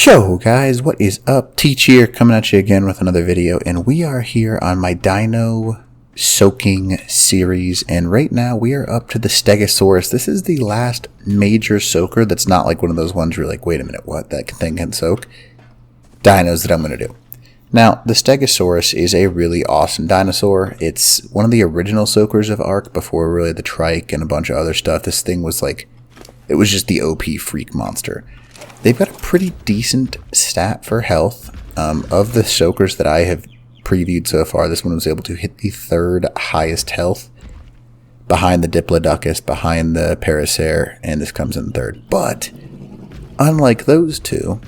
Yo guys, what is up? Teach here, coming at you again with another video, and we are here on my dino soaking series, and right now we are up to the Stegosaurus. This is the last major soaker that's not like one of those ones where you're like, wait a minute, what? That thing can soak? Dinos that I'm going to do. Now, the Stegosaurus is a really awesome dinosaur. It's one of the original soakers of Ark before really the trike and a bunch of other stuff. This thing was like, it was just the OP freak monster. They've got a pretty decent stat for health. Of the soakers that I have previewed so far, this one was able to hit the third highest health behind the Diplodocus, behind the Parasaur, and this comes in third. But unlike those two,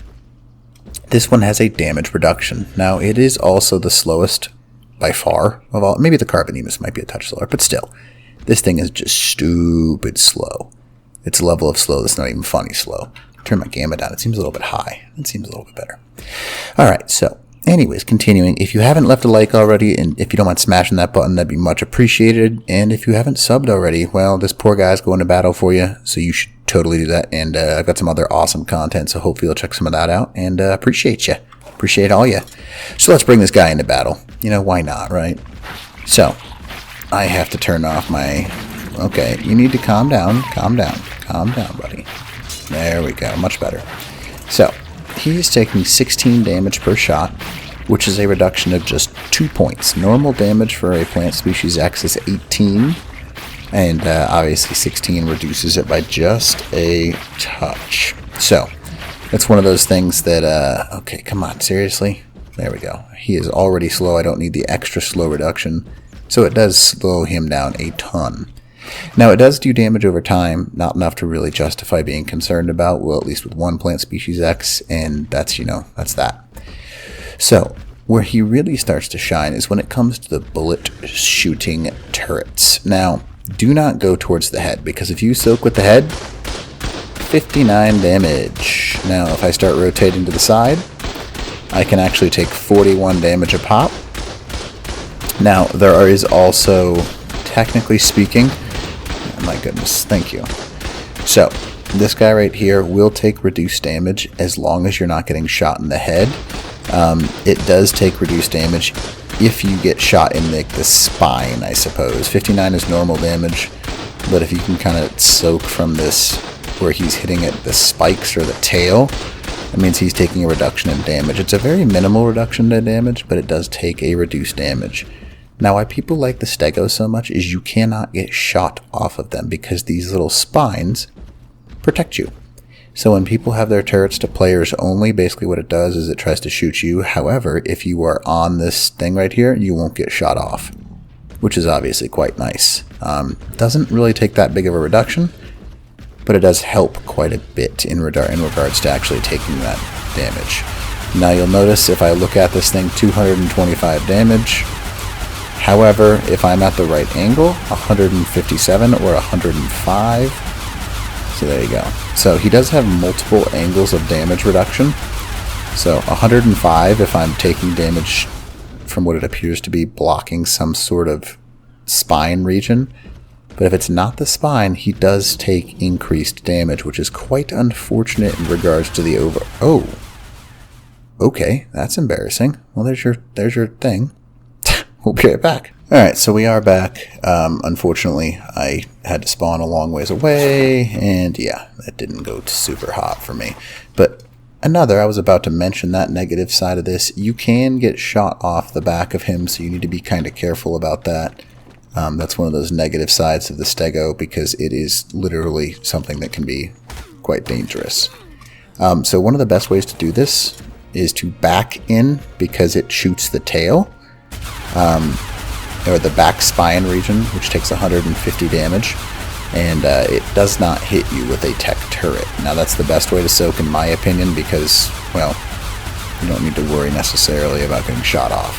this one has a damage reduction. Now, it is also the slowest by far of all. Maybe the Carbonemus might be a touch slower, but still, this thing is just stupid slow. Its level of slow is not even funny slow. Turn my gamma down. It seems a little bit high. It seems a little bit better. Alright, so anyways, continuing. If you haven't left a like already, and if you don't mind smashing that button, that'd be much appreciated. And if you haven't subbed already, well, this poor guy's going to battle for you, so you should totally do that. And I've got some other awesome content, so hopefully you'll check some of that out. And appreciate you. Appreciate all you. So let's bring this guy into battle. You know, why not, right? So, I have to turn off my... Okay, you need to calm down. Calm down. Calm down, buddy. There we go, much better. So, he is taking 16 damage per shot, which is a reduction of just 2 points. Normal damage for a plant species X is 18, and obviously 16 reduces it by just a touch. So, that's one of those things that, okay, come on, seriously? There we go. He is already slow, I don't need the extra slow reduction, so it does slow him down a ton. Now, it does do damage over time, not enough to really justify being concerned about, well, at least with one plant species X, and that's, you know, that's that. So, where he really starts to shine is when it comes to the bullet shooting turrets. Now, do not go towards the head, because if you soak with the head, 59 damage. Now, if I start rotating to the side, I can actually take 41 damage a pop. Now, there is also, technically speaking, my goodness, thank you. So, this guy right here will take reduced damage as long as you're not getting shot in the head. It does take reduced damage if you get shot in the spine, I suppose. 59 is normal damage, but if you can kind of soak from this where he's hitting at the spikes or the tail, that means he's taking a reduction in damage. It's a very minimal reduction in damage, but it does take a reduced damage. Now, why people like the Stego so much is you cannot get shot off of them because these little spines protect you. So when people have their turrets to players only, basically what it does is it tries to shoot you. However, if you are on this thing right here, you won't get shot off, which is obviously quite nice. Doesn't really take that big of a reduction, but it does help quite a bit in regards to actually taking that damage. Now, you'll notice if I look at this thing, 225 damage. However, if I'm at the right angle, 157 or 105. So there you go. So he does have multiple angles of damage reduction. So 105 if I'm taking damage from what it appears to be blocking some sort of spine region. But if it's not the spine, he does take increased damage, which is quite unfortunate in regards to the over... Oh! Okay, that's embarrassing. Well, there's your thing. We'll be right back. Alright, so we are back. Unfortunately, I had to spawn a long ways away, and yeah, that didn't go super hot for me. But I was about to mention that negative side of this. You can get shot off the back of him, so you need to be kind of careful about that. That's one of those negative sides of the Stego, because it is literally something that can be quite dangerous. So one of the best ways to do this is to back in, because it shoots the tail. Or the back spine region, which takes 150 damage, and it does not hit you with a tech turret. Now, that's the best way to soak, in my opinion, because, well, you don't need to worry necessarily about getting shot off.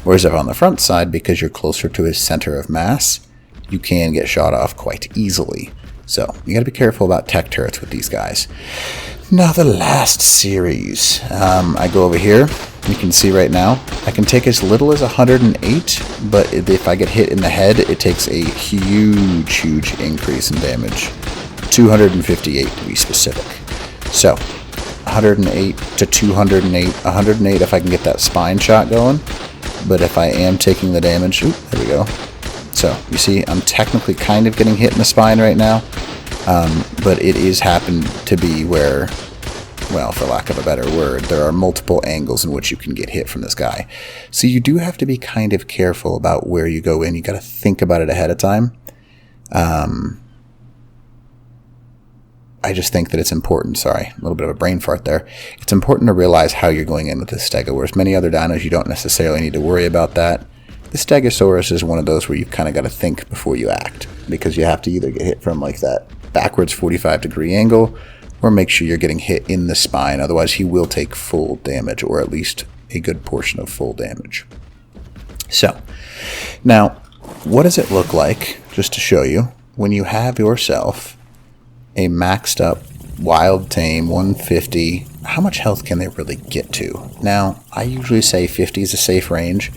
Whereas if on the front side, because you're closer to his center of mass, you can get shot off quite easily. So, you gotta be careful about tech turrets with these guys. Now, the last series. I go over here. You can see right now, I can take as little as 108, but if I get hit in the head, it takes a huge increase in damage. 258 to be specific. So, 108 to 208. 108 if I can get that spine shot going. But if I am taking the damage... Oop, there we go. So, you see, I'm technically kind of getting hit in the spine right now. But it is happened to be where... well, for lack of a better word, there are multiple angles in which you can get hit from this guy. So you do have to be kind of careful about where you go in. You got to think about it ahead of time. I just think that it's important. Sorry, a little bit of a brain fart there. It's important to realize how you're going in with this stego, whereas many other dinos, you don't necessarily need to worry about that. The Stegosaurus is one of those where you've kind of got to think before you act, because you have to either get hit from like that backwards 45-degree angle, or make sure you're getting hit in the spine. Otherwise, he will take full damage, or at least a good portion of full damage. So, now, what does it look like, just to show you, when you have yourself a maxed up wild tame 150? How much health can they really get to? Now, I usually say 50 is a safe range,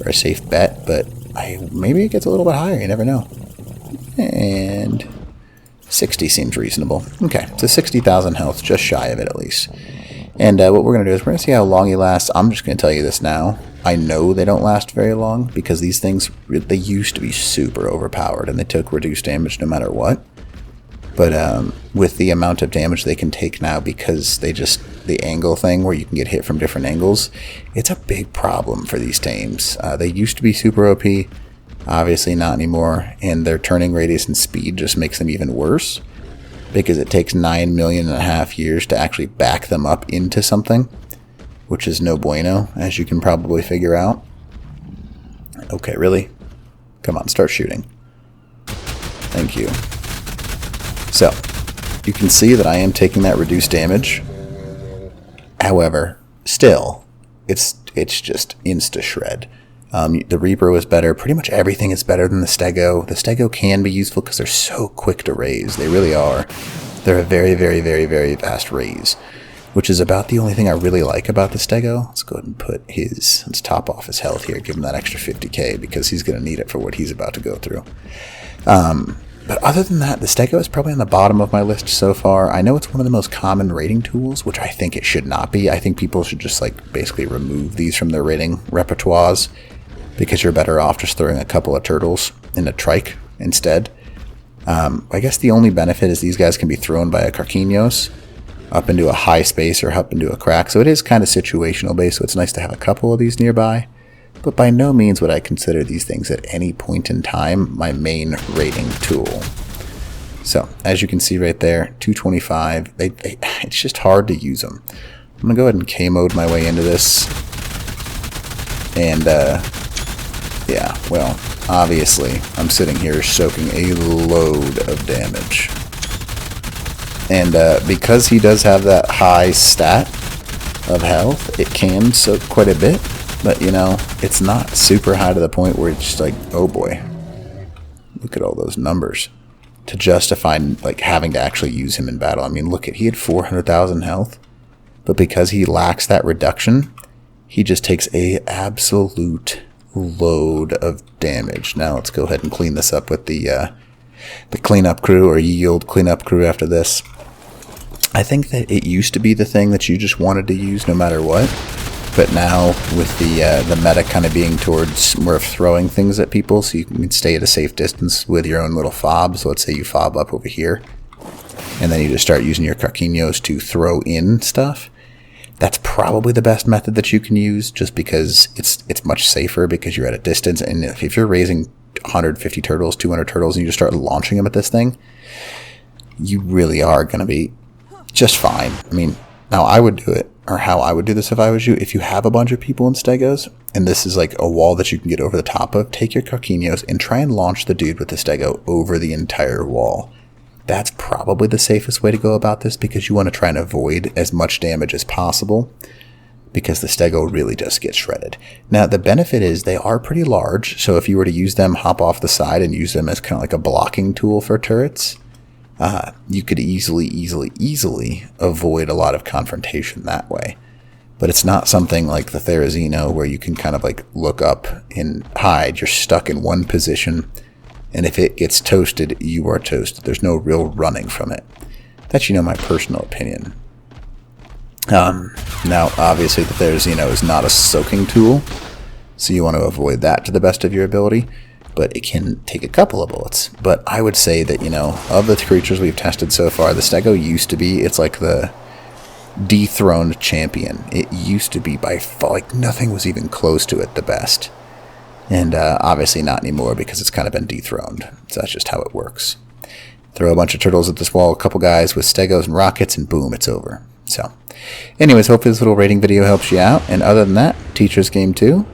or a safe bet, but maybe it gets a little bit higher, you never know. And 60 seems reasonable. Okay, so 60,000 health, just shy of it at least. And what we're going to do is we're going to see how long he lasts. I'm just going to tell you this now. I know they don't last very long, because these things, they used to be super overpowered, and they took reduced damage no matter what. But with the amount of damage they can take now, because the angle thing where you can get hit from different angles, it's a big problem for these tames. They used to be super OP. Obviously not anymore, and their turning radius and speed just makes them even worse, because it takes 9.5 million years to actually back them up into something, which is no bueno, as you can probably figure out. Okay, really? Come on, start shooting. Thank you. So, you can see that I am taking that reduced damage. However, still, it's just insta-shred. The Reaper was better. Pretty much everything is better than the Stego. The Stego can be useful because they're so quick to raise. They really are. They're a very, very, very, very fast raise, which is about the only thing I really like about the Stego. Let's go ahead and let's top off his health here, give him that extra 50k, because he's going to need it for what he's about to go through. But other than that, the Stego is probably on the bottom of my list so far. I know it's one of the most common raiding tools, which I think it should not be. I think people should just basically remove these from their raiding repertoires, because you're better off just throwing a couple of turtles in a trike instead. I guess the only benefit is these guys can be thrown by a Carquinhos up into a high space or up into a crack. So it is kind of situational based, so it's nice to have a couple of these nearby. But by no means would I consider these things at any point in time my main raiding tool. So, as you can see right there, 225, it's just hard to use them. I'm going to go ahead and K-mode my way into this. And, yeah, well, obviously, I'm sitting here soaking a load of damage. And because he does have that high stat of health, it can soak quite a bit. But, you know, it's not super high to the point where it's just like, oh boy, look at all those numbers to justify having to actually use him in battle. I mean, he had 400,000 health, but because he lacks that reduction, he just takes a absolute load of damage. Now let's go ahead and clean this up with the cleanup crew, or yield cleanup crew after this. I think that it used to be the thing that you just wanted to use no matter what. But now, with the meta kind of being towards more of throwing things at people, so you can stay at a safe distance with your own little fob. So let's say you fob up over here, and then you just start using your Carquinhos to throw in stuff. That's probably the best method that you can use, just because it's much safer, because you're at a distance. And if you're raising 150 turtles, 200 turtles, and you just start launching them at this thing, you really are going to be just fine. I mean, now I would do it, or how I would do this if I was you. If you have a bunch of people in Stegos, and this is like a wall that you can get over the top of, take your Carquinhos and try and launch the dude with the Stego over the entire wall. That's probably the safest way to go about this, because you want to try and avoid as much damage as possible, because the Stego really just gets shredded. Now, the benefit is they are pretty large, so if you were to use them, hop off the side and use them as kind of like a blocking tool for turrets, you could easily avoid a lot of confrontation that way. But it's not something like the Therizino where you can kind of look up and hide. You're stuck in one position, and if it gets toasted, you are toasted. There's no real running from it. That's, my personal opinion. Now, obviously, that there's, is not a soaking tool, so you want to avoid that to the best of your ability, but it can take a couple of bullets. But I would say that, of the creatures we've tested so far, the Stego used to be, it's like the dethroned champion. It used to be by far, like, nothing was even close to it the best. And obviously not anymore because it's kind of been dethroned. So that's just how it works. Throw a bunch of turtles at this wall, a couple guys with Stegos and rockets, and boom, it's over. So, anyways, hopefully this little rating video helps you out. And other than that, Teacher's Game 2,